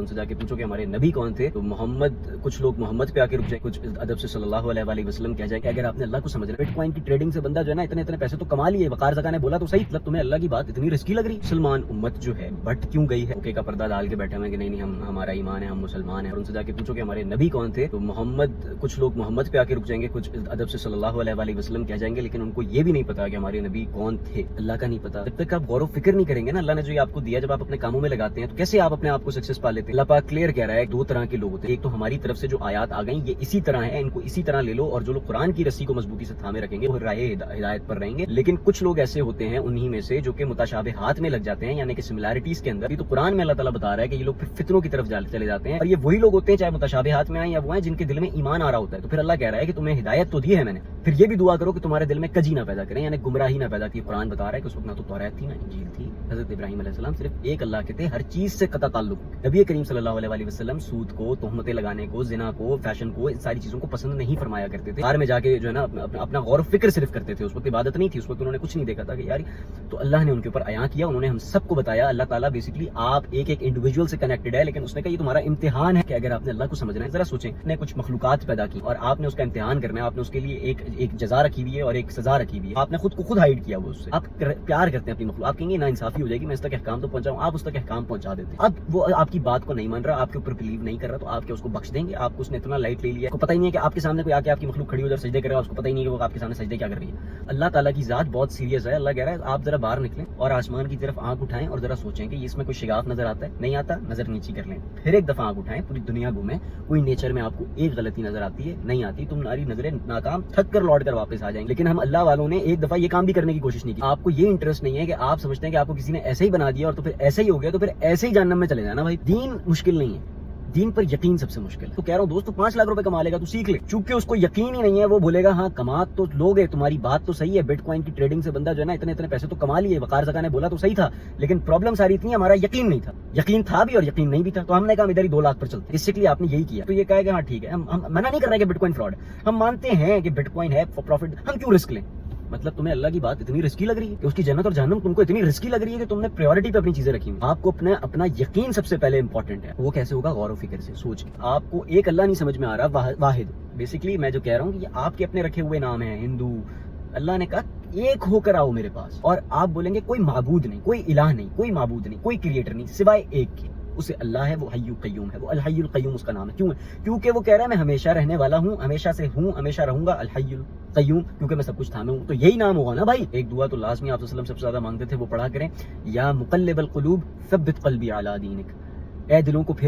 ان سے جا کے پوچھو کہ ہمارے نبی کون تھے، تو محمد، کچھ لوگ محمد پہ آ کے رک جائیں، کچھ ادب سے صلی اللہ علیہ وآلہ وسلم کہہ جائیں کہ اگر آپ نے اللہ کو سمجھنا ہے، بٹ کوائن کی ٹریڈنگ سے بندہ جو ہے نا اتنے پیسے تو کما لیے، وقار زکا نے بولا تو صحیح، مطلب تمہیں اللہ کی بات اتنی رسکی لگ رہی؟ مسلمان امت جو ہے بٹ کیوں گئی ہے، اوکے کا پردہ ڈال کے بیٹھے ہوئے کہ نہیں ہم ہمارا ایمان ہے، ہم مسلمان ہیں، اور ان سے جا کے پوچھو کہ ہمارے نبی کون تھے، تو محمد، کچھ لوگ محمد پہ آ کے رک جائیں گے، کچھ ادب سے صلی اللہ علیہ وآلہ وسلم کہہ جائیں گے، لیکن ان کو یہ بھی نہیں پتا کہ ہمارے نبی کون تھے، اللہ کا نہیں پتا۔ جب تک آپ غور و فکر نہیں کریں گے نا، اللہ نے جو یہ آپ کو دیا، جب آپ اپنے کاموں میں لگاتے ہیں تو کیسے آپ اپنے آپ کو سکسیس پا لیتے ہیں؟ اللہ پاک کلیئر کہہ رہا ہے دو طرح کے لوگ ہوتے ہیں، ایک تو ہماری طرف سے جو آیات آ گئیں یہ اسی طرح ہیں، ان کو اسی طرح لے لو، اور جو لوگ قرآن کی رسی کو مضبوطی سے تھامے رکھیں گے وہ راہ ہدایت پر رہیں گے۔ لیکن کچھ لوگ ایسے ہوتے ہیں انہی میں سے جو کہ متشابہات میں لگ جاتے ہیں، یعنی کہ سملیرٹیز کے اندر، تو قرآن میں اللہ تعالیٰ بتا رہا ہے کہ یہ لوگ پھر فتنوں کی طرف چلے جاتے ہیں، اور یہ وہی لوگ ہوتے ہیں چاہے متشابہات میں آئیں یا وہ ہیں جن کے دل میں ایمان آ رہا ہوتا ہے، تو پھر اللہ کہہ رہا ہے کہ تمہیں ہدایت تو دی ہے میں نے، پھر یہ بھی دعا کرو کہ تمہارے دل میں کجی نہ پیدا کریں، یعنی گمراہی نہ پیدا کی۔ قرآن بتا رہا ہے کہ اس وقت نہ تو توریت تھی نہ انجیل تھی، حضرت ابراہیم علیہ السلام صرف ایک اللہ کے تھے، ہر چیز سے قطع تعلق۔ نبی کریم صلی اللہ علیہ وسلم سود کو، تہمتیں لگانے کو، زنا کو، فیشن کو، ان ساری چیزوں کو پسند نہیں فرمایا کرتے تھے، میں جا کے جو ہے نا اپنا غور و فکر صرف کرتے تھے، اس وقت عبادت نہیں تھی، اس وقت انہوں نے کچھ نہیں دیکھا تھا کہ یار، تو اللہ نے ان کے اوپر عیاں کیا، انہوں نے ہم سب کو بتایا۔ اللہ تعالیٰ بیسکلی آپ ایک انڈیویجول سے کنیکٹڈ ہے، لیکن اس نے کہا یہ تمہارا امتحان ہے کہ اگر آپ نے اللہ کو سمجھنا ہے، ذرا سوچیں، نے کچھ مخلوقات پیدا کی اور آپ نے اس کا امتحان کرنا ہے، آپ نے اس کے لیے ایک جزا رکھی ہوئی ہے اور ایک سزا رکھی ہوئی ہے، آپ نے خود کو خود ہائڈ کیا وہ اس سے، آپ پیار کرتے ہیں اپنی مخلوق، آپ کہیں گے نا انصافی ہو جائے گی، میں اس تک احکام تو پہنچاؤں، آپ اس تک احکام پہنچا دیتے ہیں۔ اب وہ آپ کی بات کو نہیں مان رہا، آپ کے اوپر بلیو نہیں کر رہا، تو آپ کیا اس کو بخش دیں گے؟ آپ کو اس نے اتنا لائٹ لے لیا، کو پتہ ہی نہیں ہے کہ آپ کے سامنے کوئی آ کے آپ کی مخلوق کھڑی ہو جائے سجدے کرے گا، اس کو پتہ ہی نہیں ہے کہ وہ آپ کے سامنے سجدے کیا کر رہی ہے۔ اللہ تعالیٰ کی ذات بہت سیریس ہے، اللہ کہہ رہا ہے آپ ذرا باہر نکلیں اور آسمان کی طرف آنکھ اٹھائیں اور ذرا سوچیں کہ اس میں کوئی شگاف نظر آتا ہے، نہیں آتا، نظر نیچی کر لیں، پھر ایک دفعہ آنکھ اٹھائیں، پوری دنیا گھومیں، کوئی نیچر میں آپ کو ایک غلطی نظر آتی ہے؟ نہیں آتی، تمہاری نظریں ناکام، تھک کر لوٹ کر واپس آ جائیں گے۔ لیکن ہم اللہ والوں نے ایک دفعہ یہ کام بھی کرنے کی کوشش نہیں کی۔ آپ کو یہ انٹرسٹ نہیں ہے کہ آپ سمجھتے ہیں کہ آپ کو کسی نے ایسے ہی بنا دیا اور تو پھر ایسے ہی ہو گیا، تو پھر ایسے ہی جہنم میں چلے جانا۔ بھائی دین مشکل نہیں ہے، دین پر یقین سب سے مشکل ہے۔ تو کہہ رہا ہوں دوست، تو 5 لاکھ روپے کما لے گا تو سیکھ لے، چونکہ اس کو یقین ہی نہیں ہے، وہ بولے گا ہاں کما تو لوگے، تمہاری بات تو صحیح ہے، بٹ کوائن کی ٹریڈنگ سے بندہ جو ہے نا اتنے پیسے تو کما لیے، وقار زکا نے بولا تو صحیح تھا، لیکن پرابلم ساری تھی ہمارا یقین نہیں تھا، یقین تھا بھی اور یقین نہیں بھی تھا، تو ہم نے کہا ادھر ہی 2 لاکھ پر چلتے ہیں۔ بیسکلی آپ نے یہی کیا، تو یہ کہا کہ ہاں ٹھیک ہے، ہم منع نہیں کر رہے کہ بٹ کوائن فراڈ ہے، ہم مانتے ہیں کہ بٹ کوائن ہے پروفٹ، ہم کیوں رسک لیں؟ مطلب تمہیں اللہ کی بات اتنی رسکی لگ رہی ہے کہ اس کی جنت اور جہنم تم کو اتنی رسکی لگ رہی ہے کہ تم نے پریورٹی پہ اپنی چیزیں رکھی ہیں۔ آپ کو اپنا یقین سب سے پہلے امپورٹنٹ ہے، وہ کیسے ہوگا؟ غور و فکر سے سوچ کے۔ آپ کو ایک اللہ نہیں سمجھ میں آ رہا، واحد، بیسکلی میں جو کہہ رہا ہوں کہ یہ آپ کے اپنے رکھے ہوئے نام ہیں، ہندو، اللہ نے کہا ایک ہو کر آؤ میرے پاس، اور آپ بولیں گے کوئی معبود نہیں، کوئی الہ نہیں، کوئی معبود نہیں، کوئی کریٹر نہیں سوائے ایک کے، اسے اللہ ہے، وہ حی قیوم ہے، وہ الحی القیوم اس کا نام ہے۔ کیوں ہے؟ کیونکہ وہ کہہ رہا ہے میں ہمیشہ رہنے والا ہوں، ہمیشہ سے ہوں، ہمیشہ رہوں گا، الحی القیوم، کیونکہ میں سب کچھ تھامے ہوں، تو یہی نام ہوگا نا بھائی۔ ایک دعا تو لازمی آپ صلی اللہ علیہ وسلم سب سے زیادہ مانگتے تھے، وہ پڑھا کریں، یا مقلب القلوب ثبت قلبی علی دینک، اے دلوں کو پھیرنے